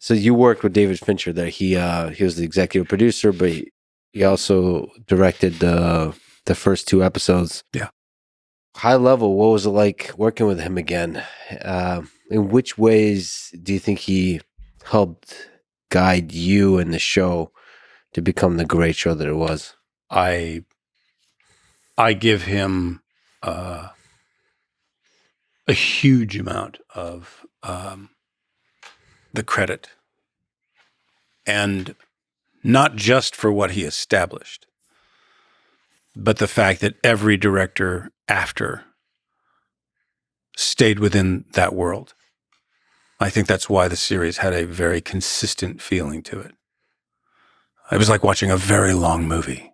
So you worked with David Fincher there. He was the executive producer, but he also directed the first 2 episodes. Yeah. High level, what was it like working with him again? In which ways do you think he helped guide you and the show to become the great show that it was? I give him a huge amount of the credit, and not just for what he established, but the fact that every director after stayed within that world. I think that's why the series had a very consistent feeling to it. It was like watching a very long movie.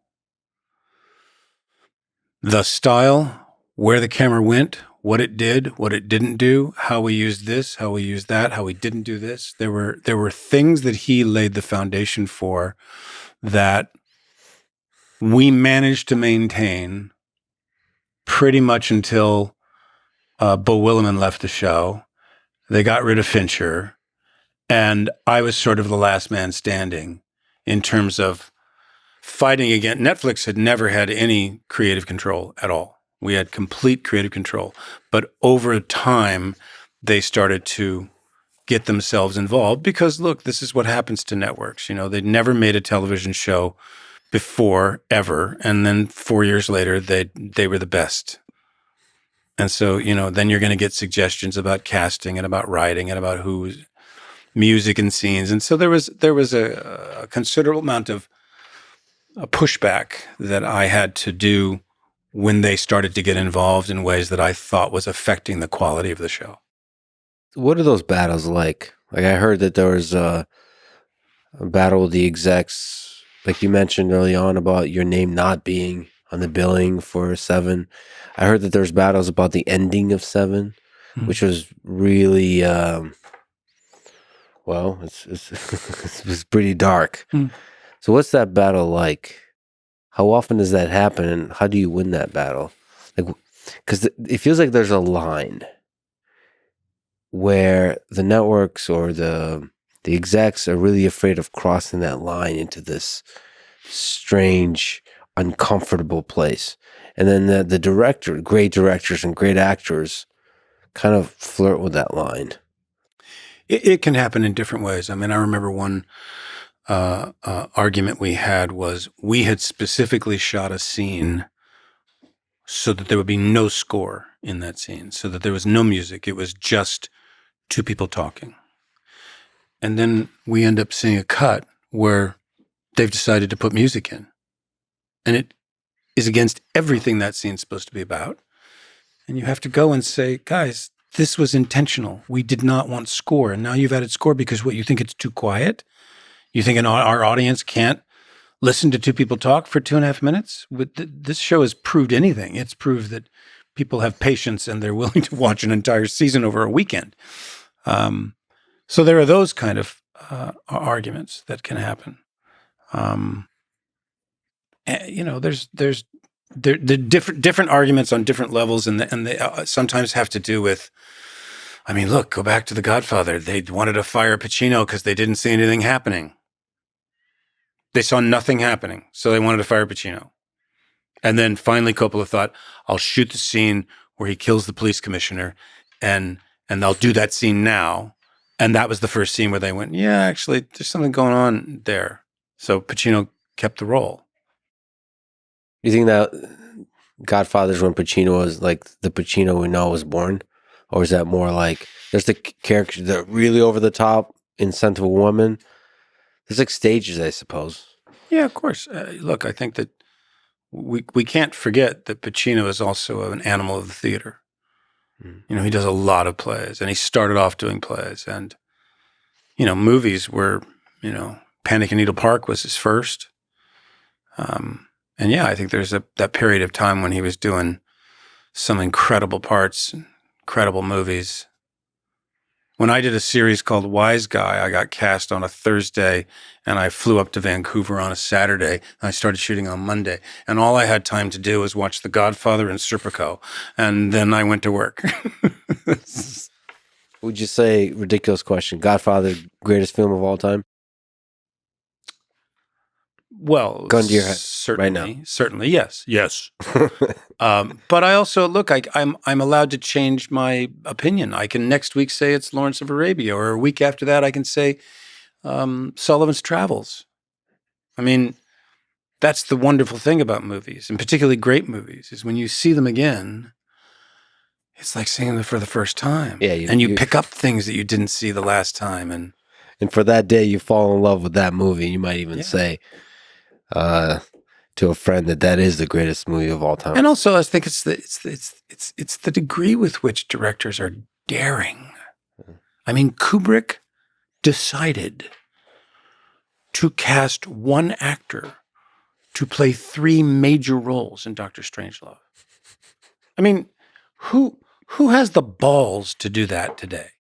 The style, where the camera went, what it did, what it didn't do, how we used this, how we used that, how we didn't do this. There were things that he laid the foundation for that we managed to maintain pretty much until Bo Willimon left the show. They got rid of Fincher, and I was sort of the last man standing in terms of fighting against. Netflix had never had any creative control at all. We had complete creative control. But over time, they started to get themselves involved because, look, this is what happens to networks. They'd never made a television show before, ever. And then 4 years later, they were the best. And so, then you're going to get suggestions about casting and about writing and about who's music and scenes. And so there was a considerable amount of a pushback that I had to do when they started to get involved in ways that I thought was affecting the quality of the show. What are those battles like? Like I heard that there was a battle with the execs, like you mentioned early on about your name not being on the billing for 7. I heard that there's battles about the ending of 7, which was really, it was pretty dark. So what's that battle like? How often does that happen, and how do you win that battle? Like, because it feels like there's a line where the networks or the execs are really afraid of crossing that line into this strange, uncomfortable place. And then the great directors and great actors kind of flirt with that line. It can happen in different ways. I mean, I remember one argument we had was we had specifically shot a scene so that there would be no score in that scene, so that there was no music. It was just 2 people talking. And then we end up seeing a cut where they've decided to put music in. And it is against everything that scene's supposed to be about. And you have to go and say, guys, this was intentional. We did not want score. And now you've added score because what, you think it's too quiet? You think our audience can't listen to 2 people talk for 2.5 minutes? This show has proved anything. It's proved that people have patience and they're willing to watch an entire season over a weekend. So there are those kind of arguments that can happen. There's different arguments on different levels, and they sometimes have to do with. I mean, look, go back to The Godfather. They wanted to fire Pacino because they didn't see anything happening. They saw nothing happening, so they wanted to fire Pacino. And then finally, Coppola thought, "I'll shoot the scene where he kills the police commissioner, and I'll do that scene now." And that was the first scene where they went, "Yeah, actually, there's something going on there." So Pacino kept the role. You think that Godfather's when Pacino was like the Pacino we know was born? Or is that more like there's the characters that are really over the top in Scent of a Woman? There's like stages, I suppose. Yeah, of course. Look, I think that we can't forget that Pacino is also an animal of the theater. He does a lot of plays, and he started off doing plays. And, movies were, Panic in Needle Park was his first. And yeah, I think there's that period of time when he was doing some incredible parts, incredible movies. When I did a series called Wise Guy, I got cast on a Thursday, and I flew up to Vancouver on a Saturday, and I started shooting on Monday. And all I had time to do was watch The Godfather and Serpico, and then I went to work. Would you say, ridiculous question, Godfather, greatest film of all time? Well, Gun to your head right now. certainly, yes. But I also I'm allowed to change my opinion. I can next week say it's Lawrence of Arabia, or a week after that I can say Sullivan's Travels. I mean, that's the wonderful thing about movies, and particularly great movies, is when you see them again, it's like seeing them for the first time. Yeah, and you pick up things that you didn't see the last time, and for that day, you fall in love with that movie. You might even say to a friend that is the greatest movie of all time. And also, I think it's the degree with which directors are daring. I mean, Kubrick decided to cast one actor to play 3 major roles in Dr. Strangelove. I mean, who has the balls to do that today?